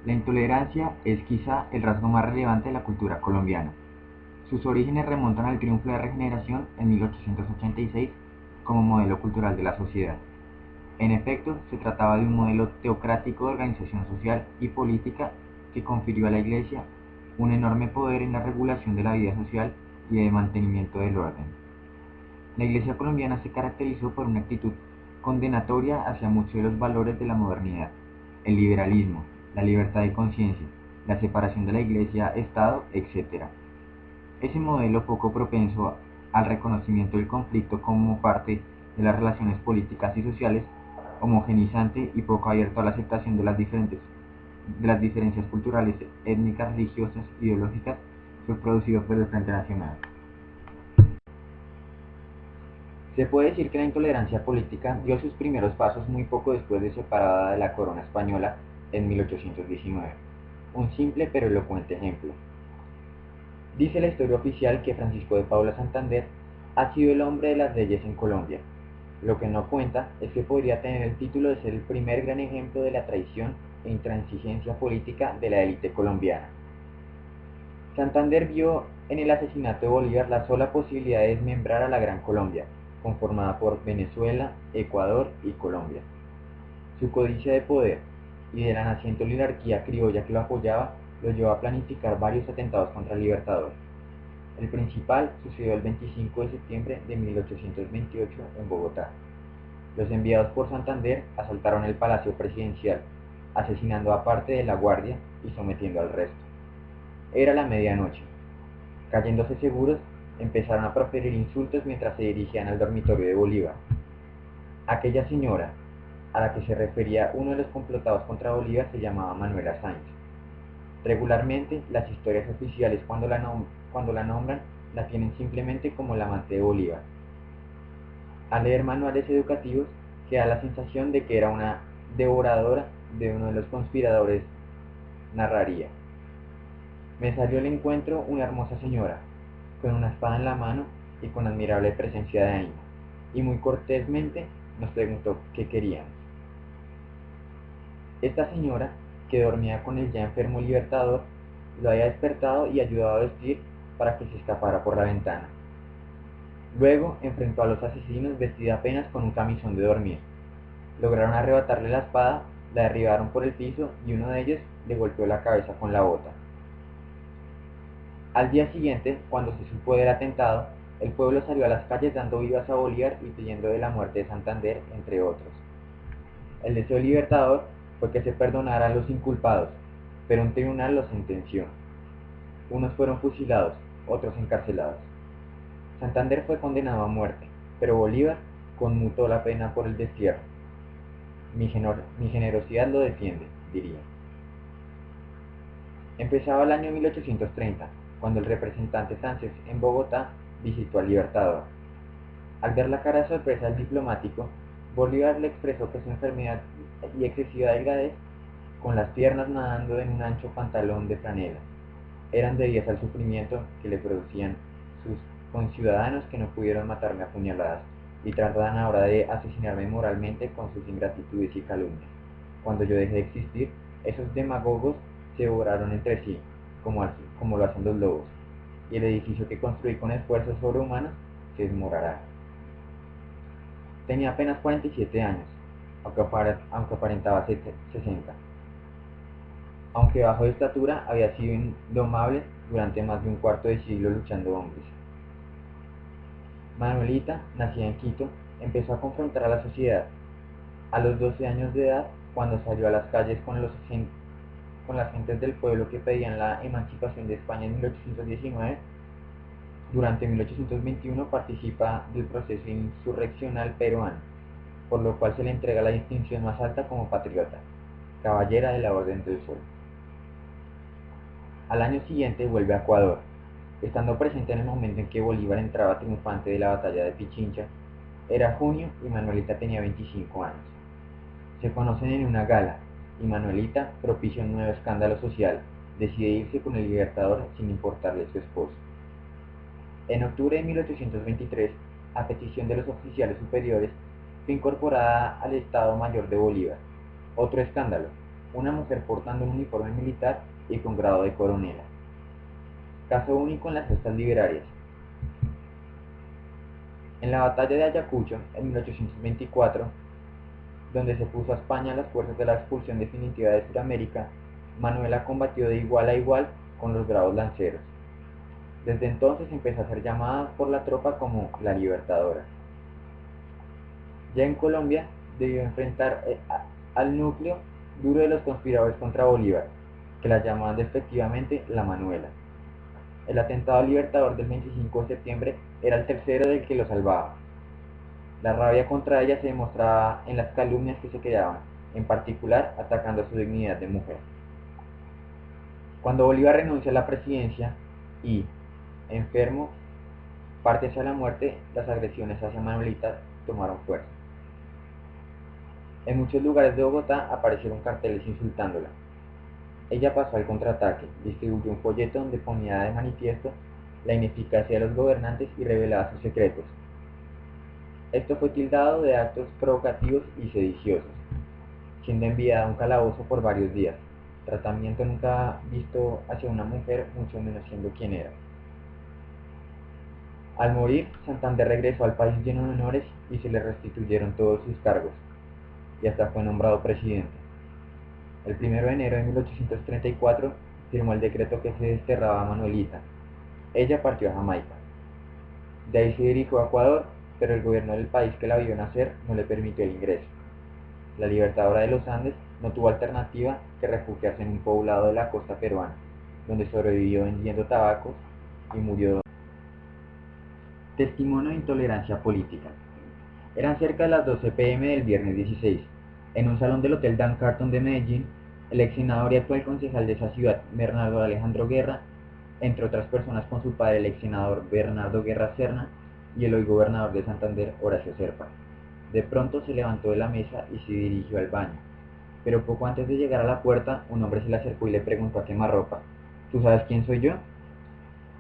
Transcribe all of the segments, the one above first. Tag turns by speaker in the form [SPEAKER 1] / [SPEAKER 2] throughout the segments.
[SPEAKER 1] La intolerancia es quizá el rasgo más relevante de la cultura colombiana. Sus orígenes remontan al triunfo de la Regeneración en 1886 como modelo cultural de la sociedad. En efecto, se trataba de un modelo teocrático de organización social y política que confirió a la Iglesia un enorme poder en la regulación de la vida social y de mantenimiento del orden. La Iglesia colombiana se caracterizó por una actitud condenatoria hacia muchos de los valores de la modernidad: el liberalismo, la libertad de conciencia, la separación de la Iglesia-Estado, etc. Ese modelo, poco propenso al reconocimiento del conflicto como parte de las relaciones políticas y sociales, homogeneizante y poco abierto a la aceptación de las diferencias culturales, étnicas, religiosas, ideológicas, fue producido por el Frente Nacional. Se puede decir que la intolerancia política dio sus primeros pasos muy poco después de separada de la corona española en 1819. Un simple pero elocuente ejemplo. Dice la historia oficial que Francisco de Paula Santander ha sido el hombre de las leyes en Colombia. Lo que no cuenta es que podría tener el título de ser el primer gran ejemplo de la traición e intransigencia política de la élite colombiana. Santander vio en el asesinato de Bolívar la sola posibilidad de desmembrar a la Gran Colombia, conformada por Venezuela, Ecuador y Colombia. Su codicia de poder y de la naciente oligarquía criolla que lo apoyaba lo llevó a planificar varios atentados contra el Libertador. El principal sucedió el 25 de septiembre de 1828 en Bogotá. Los enviados por Santander asaltaron el Palacio Presidencial, asesinando a parte de la guardia y sometiendo al resto. Era la medianoche. Cayéndose seguros, empezaron a proferir insultos mientras se dirigían al dormitorio de Bolívar. Aquella señora, a la que se refería uno de los complotados contra Bolívar, se llamaba Manuela Sáenz. Regularmente, las historias oficiales cuando la nombran, la tienen simplemente como la amante de Bolívar. Al leer manuales educativos, queda la sensación de que era una devoradora de uno de los conspiradores, narraría: me salió al encuentro una hermosa señora, con una espada en la mano y con admirable presencia de ánimo, y muy cortésmente nos preguntó qué queríamos. Esta señora, que dormía con el ya enfermo Libertador, lo había despertado y ayudado a vestir para que se escapara por la ventana. Luego enfrentó a los asesinos vestida apenas con un camisón de dormir. Lograron arrebatarle la espada, la derribaron por el piso y uno de ellos le golpeó la cabeza con la bota. Al día siguiente, cuando se supo del atentado, el pueblo salió a las calles dando vivas a Bolívar y pidiendo de la muerte de Santander, entre otros. El deseo libertador fue que se perdonara a los inculpados, pero un tribunal los sentenció. Unos fueron fusilados, otros encarcelados. Santander fue condenado a muerte, pero Bolívar conmutó la pena por el destierro. Mi generosidad lo defiende, diría. Empezaba el año 1830, cuando el representante francés en Bogotá visitó al Libertador. Al ver la cara de sorpresa del diplomático, Bolívar le expresó que su enfermedad y excesiva delgadez, con las piernas nadando en un ancho pantalón de franela, eran debidas al sufrimiento que le producían sus conciudadanos que no pudieron matarme a puñaladas y tratan ahora de asesinarme moralmente con sus ingratitudes y calumnias. Cuando yo dejé de existir, esos demagogos se devoraron entre sí, como lo hacen los lobos, y el edificio que construí con esfuerzos sobrehumanos se desmoronará. Tenía apenas 47 años, aunque aparentaba 60. Aunque bajo de estatura, había sido indomable durante más de un cuarto de siglo luchando hombres. Manuelita, nacida en Quito, empezó a confrontar a la sociedad. A los 12 años de edad, cuando salió a las calles con las gentes del pueblo que pedían la emancipación de España en 1819, durante 1821 participa del proceso insurreccional peruano, por lo cual se le entrega la distinción más alta como patriota, caballera de la Orden del Sol. Al año siguiente vuelve a Ecuador, estando presente en el momento en que Bolívar entraba triunfante de la batalla de Pichincha. Era junio y Manuelita tenía 25 años. Se conocen en una gala, y Manuelita propicia un nuevo escándalo social: decide irse con el Libertador sin importarle su esposo. En octubre de 1823, a petición de los oficiales superiores, fue incorporada al Estado Mayor de Bolívar. Otro escándalo: una mujer portando un uniforme militar y con grado de coronela. Caso único en las gestas liberarias. En la batalla de Ayacucho, en 1824, donde se puso a España las fuerzas de la expulsión definitiva de Sudamérica, Manuela combatió de igual a igual con los bravos lanceros. Desde entonces empezó a ser llamada por la tropa como la Libertadora. Ya en Colombia debió enfrentar al núcleo duro de los conspiradores contra Bolívar, que la llamaban despectivamente la Manuela. El atentado libertador del 25 de septiembre era el tercero del que lo salvaba. La rabia contra ella se demostraba en las calumnias que se creaban, en particular atacando su dignidad de mujer. Cuando Bolívar renuncia a la presidencia y, enfermo, parte hacia la muerte, las agresiones hacia Manuelita tomaron fuerza. En muchos lugares de Bogotá aparecieron carteles insultándola. Ella pasó al contraataque, distribuyó un folleto donde ponía de manifiesto la ineficacia de los gobernantes y revelaba sus secretos. Esto fue tildado de actos provocativos y sediciosos, siendo enviada a un calabozo por varios días, tratamiento nunca visto hacia una mujer, mucho menos siendo quien era. Al morir, Santander regresó al país lleno de honores y se le restituyeron todos sus cargos, y hasta fue nombrado presidente. El 1 de enero de 1834 firmó el decreto que se desterraba a Manuelita. Ella partió a Jamaica. De ahí se dirigió a Ecuador, pero el gobierno del país que la vio nacer no le permitió el ingreso. La Libertadora de los Andes no tuvo alternativa que refugiarse en un poblado de la costa peruana, donde sobrevivió vendiendo tabacos y murió. Testimonio de intolerancia política. Eran cerca de las 12 p.m. del viernes 16. En un salón del Hotel Dan Carton de Medellín, el ex senador y actual concejal de esa ciudad, Bernardo Alejandro Guerra, entre otras personas con su padre, el ex senador Bernardo Guerra Serna, y el hoy gobernador de Santander, Horacio Serpa. De pronto se levantó de la mesa y se dirigió al baño. Pero poco antes de llegar a la puerta, un hombre se le acercó y le preguntó a quemarropa: ¿Tú sabes quién soy yo?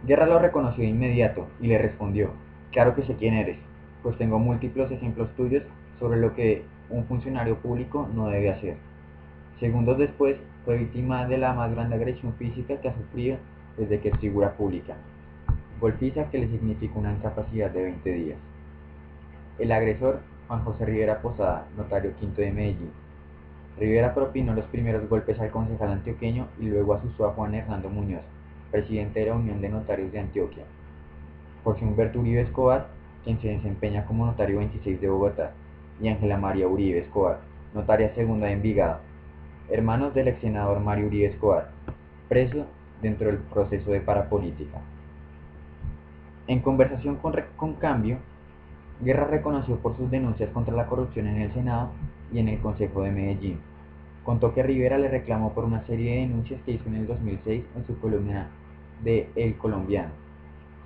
[SPEAKER 1] Guerra lo reconoció de inmediato y le respondió: claro que sé quién eres, pues tengo múltiples ejemplos tuyos sobre lo que un funcionario público no debe hacer. Segundos después, fue víctima de la más grande agresión física que ha sufrido desde que es figura pública, golpiza que le significó una incapacidad de 20 días. El agresor, Juan José Rivera Posada, notario quinto de Medellín. Rivera propinó los primeros golpes al concejal antioqueño y luego asusó a Juan Hernando Muñoz, presidente de la Unión de Notarios de Antioquia. Jorge Humberto Uribe Escobar, quien se desempeña como notario 26 de Bogotá, y Ángela María Uribe Escobar, notaria segunda de Envigado, hermanos del ex senador Mario Uribe Escobar, preso dentro del proceso de parapolítica. En conversación con Cambio, Guerra reconoció por sus denuncias contra la corrupción en el Senado y en el Consejo de Medellín. Contó que Rivera le reclamó por una serie de denuncias que hizo en el 2006 en su columna de El Colombiano,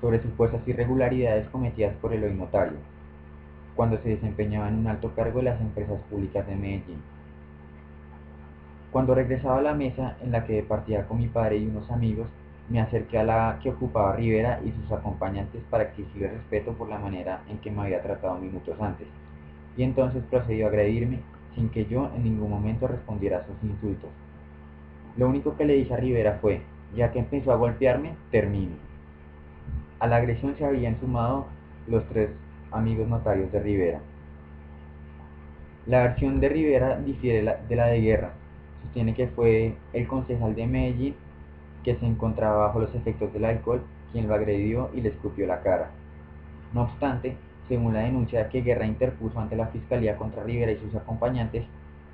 [SPEAKER 1] sobre supuestas irregularidades cometidas por el hoy notario, cuando se desempeñaba en un alto cargo de las empresas públicas de Medellín. Cuando regresaba a la mesa en la que departía con mi padre y unos amigos, me acerqué a la que ocupaba Rivera y sus acompañantes para exigirle respeto por la manera en que me había tratado minutos antes, y entonces procedió a agredirme sin que yo en ningún momento respondiera a sus insultos. Lo único que le dije a Rivera fue: ya que empezó a golpearme, termine. A la agresión se habían sumado los tres amigos notarios de Rivera. La versión de Rivera difiere de la de Guerra. Sostiene que fue el concejal de Medellín, que se encontraba bajo los efectos del alcohol, quien lo agredió y le escupió la cara. No obstante, según la denuncia que Guerra interpuso ante la Fiscalía contra Rivera y sus acompañantes,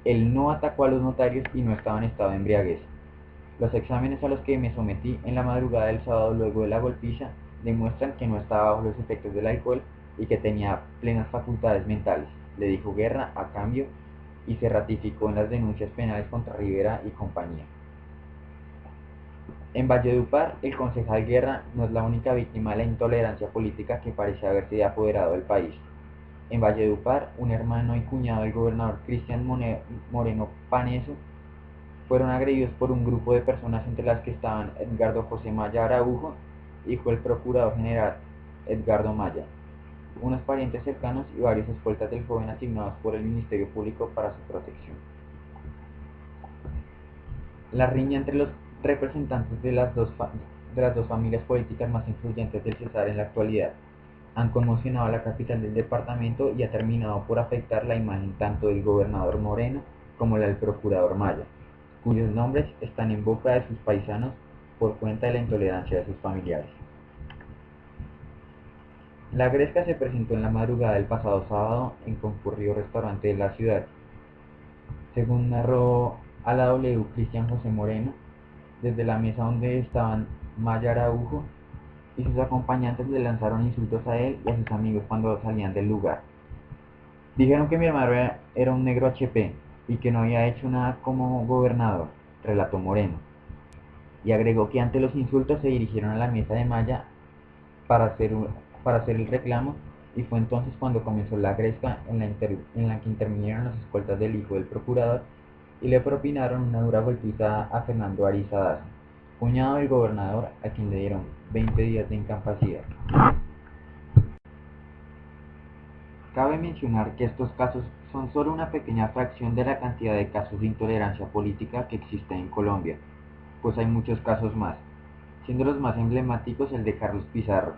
[SPEAKER 1] él no atacó a los notarios y no estaba en estado de embriaguez. Los exámenes a los que me sometí en la madrugada del sábado luego de la golpiza demuestran que no estaba bajo los efectos del alcohol y que tenía plenas facultades mentales, le dijo Guerra a Cambio, y se ratificó en las denuncias penales contra Rivera y compañía. En Valledupar, el concejal Guerra no es la única víctima de la intolerancia política que parece haberse apoderado del país. En Valledupar, un hermano y cuñado del gobernador Cristian Moreno Paneso fueron agredidos por un grupo de personas, entre las que estaban Edgardo José Maya Araujo, hijo del procurador general Edgardo Maya, unos parientes cercanos y varios escoltas del joven asignados por el Ministerio Público para su protección. La riña entre los representantes de las dos familias políticas más influyentes del Cesar en la actualidad han conmocionado a la capital del departamento y ha terminado por afectar la imagen tanto del gobernador Moreno como la del procurador Maya, cuyos nombres están en boca de sus paisanos por cuenta de la intolerancia de sus familiares. La Gresca se presentó en la madrugada del pasado sábado en concurrido restaurante de la ciudad. Según narró a la W Cristian José Moreno, desde la mesa donde estaban Maya Araujo y sus acompañantes le lanzaron insultos a él y a sus amigos cuando salían del lugar. Dijeron que mi hermano era un negro HP y que no había hecho nada como gobernador, relató Moreno, y agregó que ante los insultos se dirigieron a la mesa de Maya para hacer, para hacer el reclamo, y fue entonces cuando comenzó la gresca en la que intervinieron las escoltas del hijo del procurador y le propinaron una dura golpiza a Fernando Ariza Daza, cuñado del gobernador, a quien le dieron 20 días de incapacidad. Cabe mencionar que estos casos son solo una pequeña fracción de la cantidad de casos de intolerancia política que existen en Colombia, pues hay muchos casos más, siendo los más emblemáticos el de Carlos Pizarro,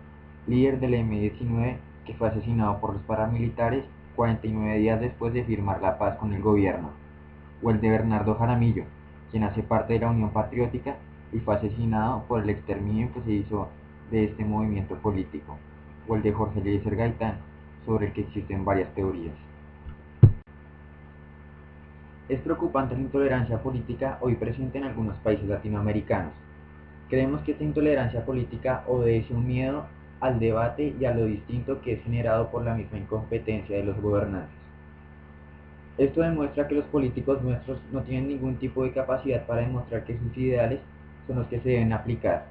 [SPEAKER 1] líder del M-19, que fue asesinado por los paramilitares 49 días después de firmar la paz con el gobierno, o el de Bernardo Jaramillo, quien hace parte de la Unión Patriótica y fue asesinado por el exterminio que se hizo de este movimiento político, o el de Jorge Eliezer Gaitán, sobre el que existen varias teorías. Es preocupante la intolerancia política hoy presente en algunos países latinoamericanos. Creemos que esta intolerancia política obedece un miedo al debate y a lo distinto que es generado por la misma incompetencia de los gobernantes. Esto demuestra que los políticos nuestros no tienen ningún tipo de capacidad para demostrar que sus ideales son los que se deben aplicar,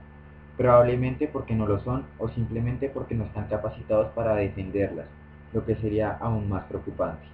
[SPEAKER 1] probablemente porque no lo son o simplemente porque no están capacitados para defenderlas, lo que sería aún más preocupante.